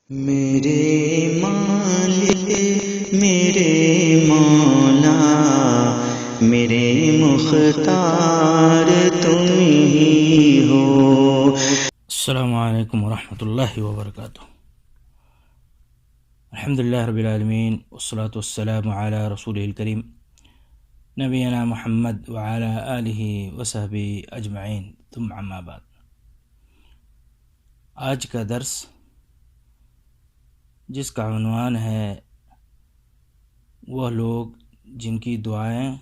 میرے مالک میرے مولا میرے مختار تم ہی ہو۔ السلام علیکم ورحمۃ اللہ وبرکاتہ۔ الحمدللہ رب العالمین والصلاة والسلام علی رسول الکریم نبینا محمد وعلی آلہ وصحبہ اجمعین، ثم اما بعد۔ آج کا درس جس کا عنوان ہے وہ لوگ جن کی دعائیں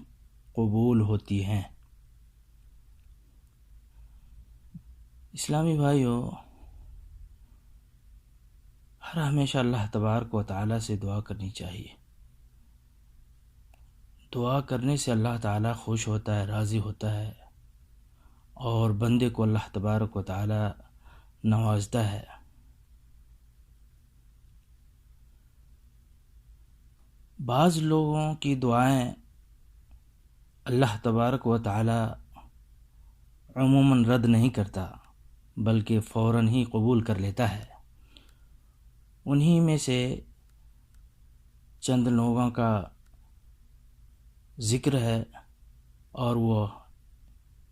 قبول ہوتی ہیں۔ اسلامی بھائیوں، ہمیشہ اللہ تبارک و تعالیٰ سے دعا کرنی چاہیے۔ دعا کرنے سے اللہ تعالیٰ خوش ہوتا ہے، راضی ہوتا ہے، اور بندے کو اللہ تبارک و تعالیٰ نوازتا ہے۔ بعض لوگوں کی دعائیں اللہ تبارک و تعالیٰ عموماً رد نہیں کرتا، بلکہ فوراً ہی قبول کر لیتا ہے۔ انہی میں سے چند لوگوں کا ذکر ہے، اور وہ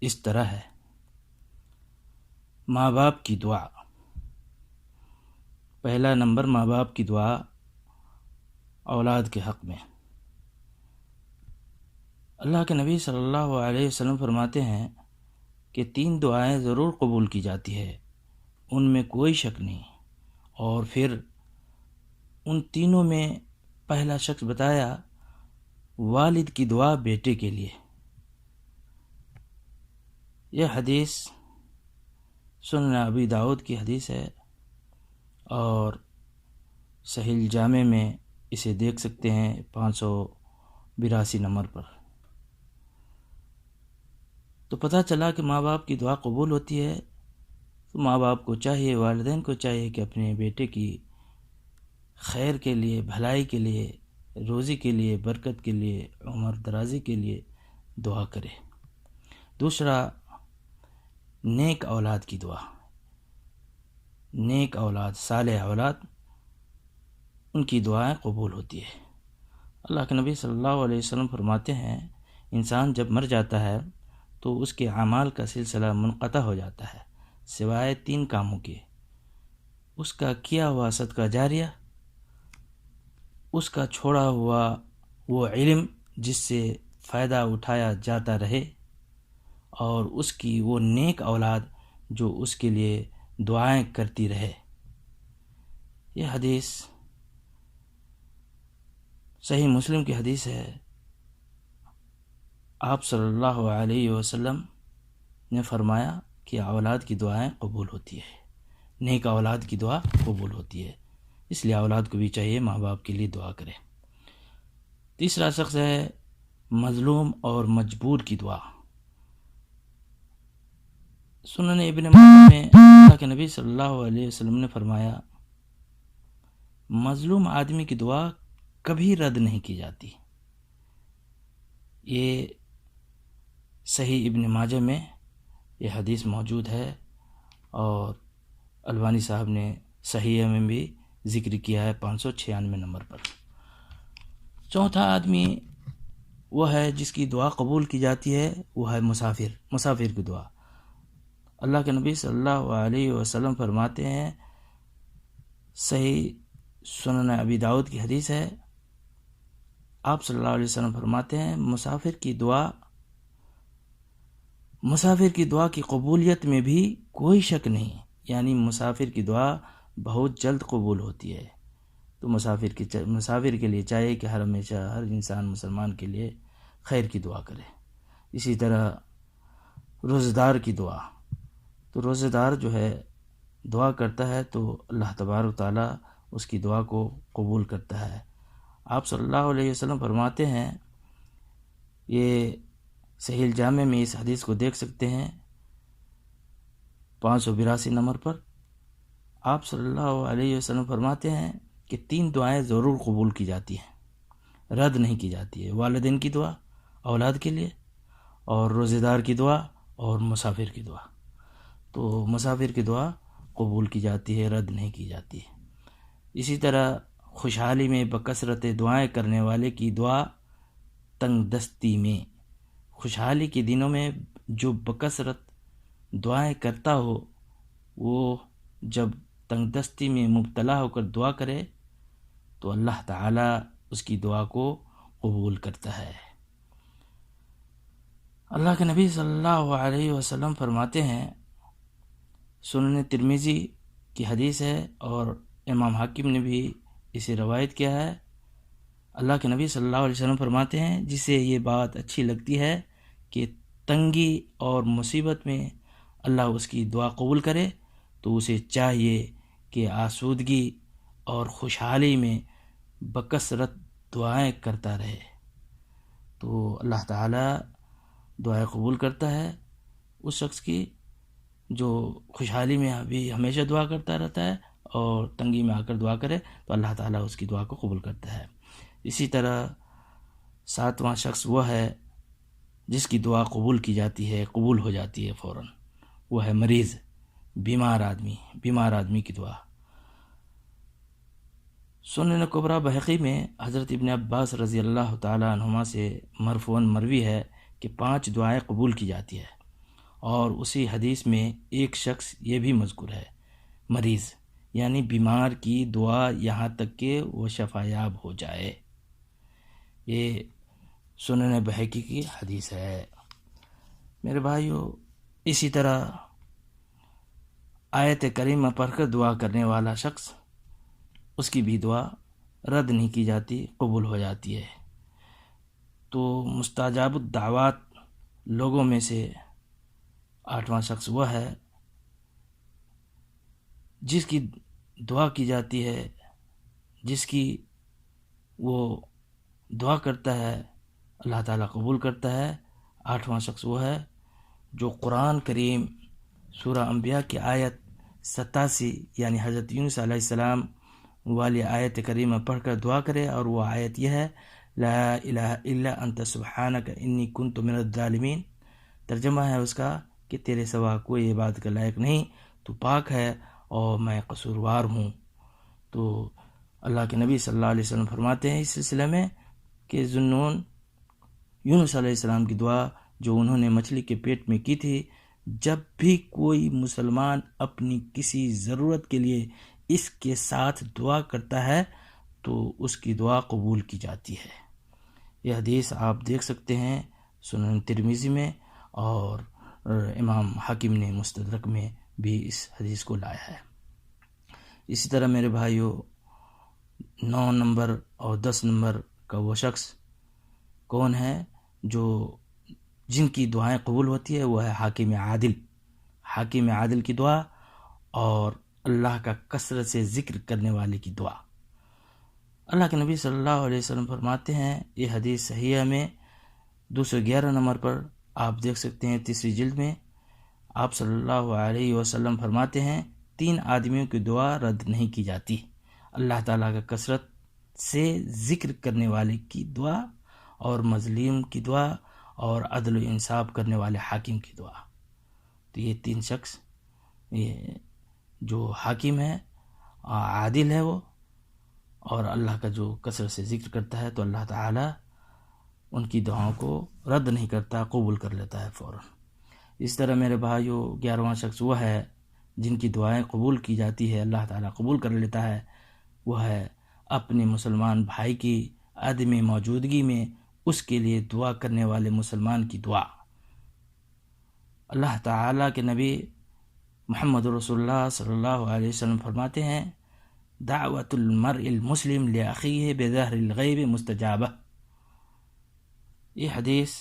اس طرح ہے۔ ماں باپ کی دعا۔ پہلا نمبر ماں باپ کی دعا اولاد کے حق میں۔ اللہ کے نبی صلی اللہ علیہ وسلم فرماتے ہیں کہ 3 دعائیں ضرور قبول کی جاتی ہے، ان میں کوئی شک نہیں۔ اور پھر ان تینوں میں پہلا شخص بتایا والد کی دعا بیٹے کے لیے۔ یہ حدیث سنن ابی داؤد کی حدیث ہے، اور صحیح الجامع میں اسے دیکھ سکتے ہیں 582 نمبر پر۔ تو پتہ چلا کہ ماں باپ کی دعا قبول ہوتی ہے، تو ماں باپ کو چاہیے، والدین کو چاہیے کہ اپنے بیٹے کی خیر کے لیے، بھلائی کے لیے، روزی کے لیے، برکت کے لیے، عمر درازی کے لیے دعا کرے۔ دوسرا، نیک اولاد کی دعا۔ نیک اولاد، صالح اولاد، ان کی دعائیں قبول ہوتی ہے۔ اللہ کے نبی صلی اللہ علیہ وسلم فرماتے ہیں انسان جب مر جاتا ہے تو اس کے اعمال کا سلسلہ منقطع ہو جاتا ہے، سوائے 3 کاموں کے: اس کا کیا ہوا صدقہ جاریہ، اس کا چھوڑا ہوا وہ علم جس سے فائدہ اٹھایا جاتا رہے، اور اس کی وہ نیک اولاد جو اس کے لیے دعائیں کرتی رہے۔ یہ حدیث صحیح مسلم کی حدیث ہے۔ آپ صلی اللہ علیہ وسلم نے فرمایا کہ اولاد کی دعائیں قبول ہوتی ہے، نیک اولاد کی دعا قبول ہوتی ہے، اس لیے اولاد کو بھی چاہیے ماں باپ کے لیے دعا کرے۔ تیسرا شخص ہے مظلوم اور مجبور کی دعا۔ سنن ابن ماجہ میں اللہ کے نبی صلی اللہ علیہ وسلم نے فرمایا مظلوم آدمی کی دعا کبھی رد نہیں کی جاتی۔ یہ صحیح ابن ماجہ میں یہ حدیث موجود ہے، اور البانی صاحب نے صحیح میں بھی ذکر کیا ہے 596 نمبر پر۔ چوتھا آدمی وہ ہے جس کی دعا قبول کی جاتی ہے، وہ ہے مسافر کی دعا۔ اللہ کے نبی صلی اللہ علیہ وسلم فرماتے ہیں، صحیح سنن ابی داؤد کی حدیث ہے، آپ صلی اللہ علیہ وسلم فرماتے ہیں مسافر کی دعا کی قبولیت میں بھی کوئی شک نہیں، یعنی مسافر کی دعا بہت جلد قبول ہوتی ہے۔ تو مسافر کے لیے چاہیے کہ ہمیشہ ہر انسان مسلمان کے لیے خیر کی دعا کرے۔ اسی طرح روزہ دار کی دعا۔ تو روزہ دار جو ہے دعا کرتا ہے تو اللہ تبارک و تعالیٰ اس کی دعا کو قبول کرتا ہے۔ آپ صلی اللہ علیہ وسلم فرماتے ہیں، یہ صحیح الجامع میں اس حدیث کو دیکھ سکتے ہیں 582 نمبر پر۔ آپ صلی اللہ علیہ وسلم فرماتے ہیں کہ 3 دعائیں ضرور قبول کی جاتی ہیں، رد نہیں کی جاتی ہے: والدین کی دعا اولاد کے لیے، اور روزہ دار کی دعا، اور مسافر کی دعا۔ تو مسافر کی دعا قبول کی جاتی ہے، رد نہیں کی جاتی ہے۔ اسی طرح خوشحالی میں بکثرت دعائیں کرنے والے کی دعا تنگ دستی میں، خوشحالی کے دنوں میں جو بکثرت دعائیں کرتا ہو، وہ جب تنگ دستی میں مبتلا ہو کر دعا کرے تو اللہ تعالیٰ اس کی دعا کو قبول کرتا ہے۔ اللہ کے نبی صلی اللہ علیہ وسلم فرماتے ہیں، سنن ترمذی کی حدیث ہے اور امام حاکم نے بھی اسے روایت کیا ہے، اللہ کے نبی صلی اللہ علیہ وسلم فرماتے ہیں، جسے یہ بات اچھی لگتی ہے کہ تنگی اور مصیبت میں اللہ اس کی دعا قبول کرے تو اسے چاہیے کہ آسودگی اور خوشحالی میں بکثرت دعائیں کرتا رہے، تو اللہ تعالیٰ دعائیں قبول کرتا ہے اس شخص کی جو خوشحالی میں بھی ہمیشہ دعا کرتا رہتا ہے، اور تنگی میں آ کر دعا کرے تو اللہ تعالیٰ اس کی دعا کو قبول کرتا ہے۔ اسی طرح 7واں شخص وہ ہے جس کی دعا قبول کی جاتی ہے، قبول ہو جاتی ہے فوراً، وہ ہے مریض، بیمار آدمی کی دعا۔ سنن کبریٰ بحقی میں حضرت ابن عباس رضی اللہ تعالیٰ عنہما سے مرفوعاً مروی ہے کہ 5 دعائیں قبول کی جاتی ہے، اور اسی حدیث میں ایک شخص یہ بھی مذکور ہے، مریض، یعنی بیمار کی دعا یہاں تک کہ وہ شفایاب ہو جائے۔ یہ سنن بحقی کی حدیث ہے۔ میرے بھائیو، اسی طرح آیت کریمہ پڑھ کر دعا کرنے والا شخص، اس کی بھی دعا رد نہیں کی جاتی، قبول ہو جاتی ہے۔ تو مستجاب الدعوات لوگوں میں سے 8واں شخص وہ ہے جس کی دعا کی جاتی ہے، جس کی وہ دعا کرتا ہے اللہ تعالیٰ قبول کرتا ہے۔ 8واں شخص وہ ہے جو قرآن کریم سورہ انبیاء کی آیت 87 یعنی حضرت یونس علیہ السلام والی آیت کریمہ پڑھ کر دعا کرے، اور وہ آیت یہ ہے، لا الہ الا انت سبحانک انی کنت من الظالمین۔ ترجمہ ہے اس کا کہ تیرے سوا کوئی عبادت کا لائق نہیں، تو پاک ہے اور میں قصوروار ہوں۔ تو اللہ کے نبی صلی اللہ علیہ وسلم فرماتے ہیں اس سلسلے میں کہ ذوالنون یونس علیہ السلام کی دعا جو انہوں نے مچھلی کے پیٹ میں کی تھی، جب بھی کوئی مسلمان اپنی کسی ضرورت کے لیے اس کے ساتھ دعا کرتا ہے تو اس کی دعا قبول کی جاتی ہے۔ یہ حدیث آپ دیکھ سکتے ہیں سنن ترمذی میں، اور امام حاکم نے مستدرک میں بھی اس حدیث کو لایا ہے۔ اسی طرح میرے بھائیو، 9 نمبر اور 10 نمبر کا وہ شخص کون ہے جو جن کی دعائیں قبول ہوتی ہے، وہ ہے حاکم عادل۔ حاکم عادل کی دعا اور اللہ کا کثرت سے ذکر کرنے والے کی دعا۔ اللہ کے نبی صلی اللہ علیہ وسلم فرماتے ہیں، یہ حدیث صحیحہ میں 211 نمبر پر آپ دیکھ سکتے ہیں، 3 جلد میں آپ صلی اللہ علیہ وسلم فرماتے ہیں، 3 آدمیوں کی دعا رد نہیں کی جاتی، اللہ تعالیٰ کا کثرت سے ذکر کرنے والے کی دعا، اور مظلوم کی دعا، اور عدل و انصاف کرنے والے حاکم کی دعا۔ تو یہ 3 شخص، یہ جو حاکم ہے، عادل ہے وہ، اور اللہ کا جو کثرت سے ذکر کرتا ہے، تو اللہ تعالیٰ ان کی دعاؤں کو رد نہیں کرتا، قبول کر لیتا ہے فوراً۔ اس طرح میرے بھائیو، 11واں شخص وہ ہے جن کی دعائیں قبول کی جاتی ہے، اللہ تعالیٰ قبول کر لیتا ہے، وہ ہے اپنے مسلمان بھائی کی عدم موجودگی میں اس کے لیے دعا کرنے والے مسلمان کی دعا۔ اللہ تعالیٰ کے نبی محمد رسول اللہ صلی اللہ علیہ وسلم فرماتے ہیں، دعوت المرء المسلم لأخیہ بظہر الغیب مستجابہ۔ یہ حدیث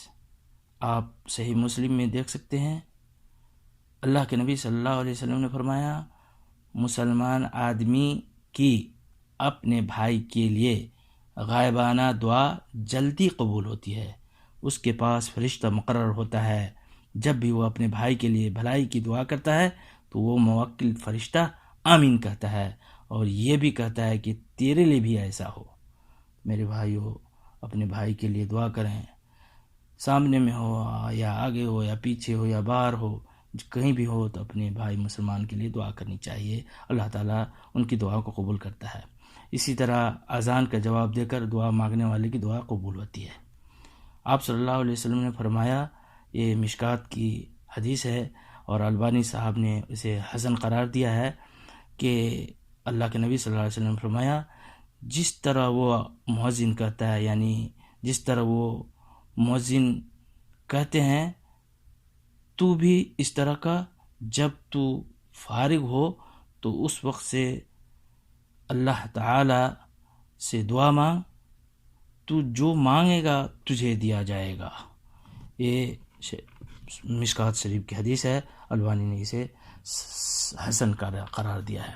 آپ صحیح مسلم میں دیکھ سکتے ہیں۔ اللہ کے نبی صلی اللہ علیہ وسلم نے فرمایا، مسلمان آدمی کی اپنے بھائی کے لیے غائبانہ دعا جلدی قبول ہوتی ہے، اس کے پاس فرشتہ مقرر ہوتا ہے، جب بھی وہ اپنے بھائی کے لیے بھلائی کی دعا کرتا ہے تو وہ موکل فرشتہ آمین کہتا ہے، اور یہ بھی کہتا ہے کہ تیرے لیے بھی ایسا ہو۔ میرے بھائیو، اپنے بھائی کے لیے دعا کریں، سامنے میں ہو یا آگے ہو یا پیچھے ہو یا باہر ہو، کہیں بھی ہو تو اپنے بھائی مسلمان کے لیے دعا کرنی چاہیے، اللہ تعالیٰ ان کی دعا کو قبول کرتا ہے۔ اسی طرح اذان کا جواب دے کر دعا مانگنے والے کی دعا قبول ہوتی ہے۔ آپ صلی اللہ علیہ وسلم نے فرمایا، یہ مشکات کی حدیث ہے اور البانی صاحب نے اسے حسن قرار دیا ہے، کہ اللہ کے نبی صلی اللہ علیہ وسلم نے فرمایا، جس طرح وہ مؤذن کہتا ہے، یعنی جس طرح وہ مؤذن کہتے ہیں تو بھی اس طرح کا، جب تو فارغ ہو تو اس وقت سے اللہ تعالی سے دعا مانگ، تو جو مانگے گا تجھے دیا جائے گا۔ یہ مشکات شریف کی حدیث ہے، البانی نے اسے حسن قرار دیا ہے۔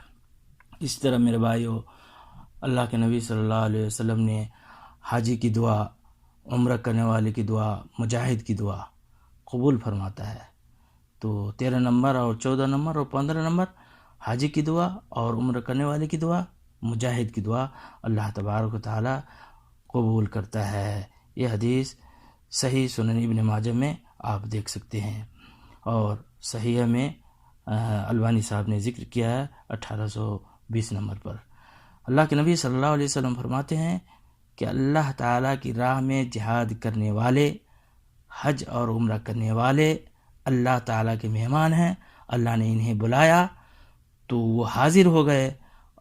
اس طرح میرے بھائیو، اللہ کے نبی صلی اللہ علیہ وسلم نے حاجی کی دعا، عمرہ کرنے والے کی دعا، مجاہد کی دعا قبول فرماتا ہے۔ تو 13 نمبر اور 14 نمبر اور 15 نمبر حاجی کی دعا اور عمرہ کرنے والے کی دعا، مجاہد کی دعا اللہ تبارک و تعالی قبول کرتا ہے۔ یہ حدیث صحیح سنن ابن ماجہ میں آپ دیکھ سکتے ہیں، اور صحیح میں البانی صاحب نے ذکر کیا ہے 1820 نمبر پر۔ اللہ کے نبی صلی اللہ علیہ وسلم فرماتے ہیں کہ اللہ تعالیٰ کی راہ میں جہاد کرنے والے، حج اور عمرہ کرنے والے اللہ تعالیٰ کے مہمان ہیں۔ اللہ نے انہیں بلایا تو وہ حاضر ہو گئے،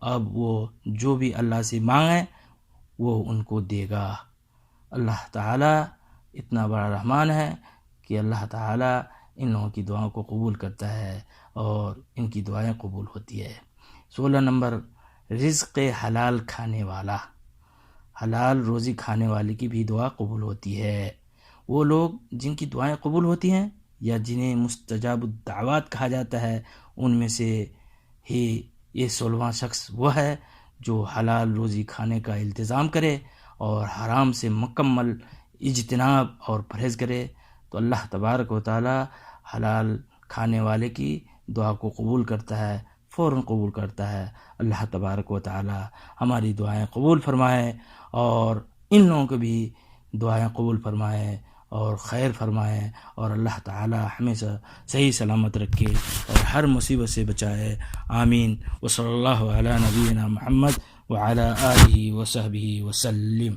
اب وہ جو بھی اللہ سے مانگے وہ ان کو دے گا۔ اللہ تعالیٰ اتنا بڑا رحمان ہے کہ اللہ تعالیٰ ان لوگوں کی دعاؤں کو قبول کرتا ہے اور ان کی دعائیں قبول ہوتی ہے۔ 16 نمبر، رزق حلال کھانے والا، حلال روزی کھانے والے کی بھی دعا قبول ہوتی ہے۔ وہ لوگ جن کی دعائیں قبول ہوتی ہیں یا جنہیں مستجاب الدعوات کہا جاتا ہے، ان میں سے ہی یہ 16واں شخص وہ ہے جو حلال روزی کھانے کا التزام کرے اور حرام سے مکمل اجتناب اور پرہیز کرے، تو اللہ تبارک و تعالی حلال کھانے والے کی دعا کو قبول کرتا ہے، فوراً قبول کرتا ہے۔ اللہ تبارک و تعالی ہماری دعائیں قبول فرمائے اور ان لوگوں کو بھی دعائیں قبول فرمائے اور خیر فرمائے، اور اللہ تعالی ہمیشہ صحیح سلامت رکھے اور ہر مصیبت سے بچائے۔ آمین۔ وصلی اللہ علی نبینا محمد وعلی آلہ وصحبہ وسلم۔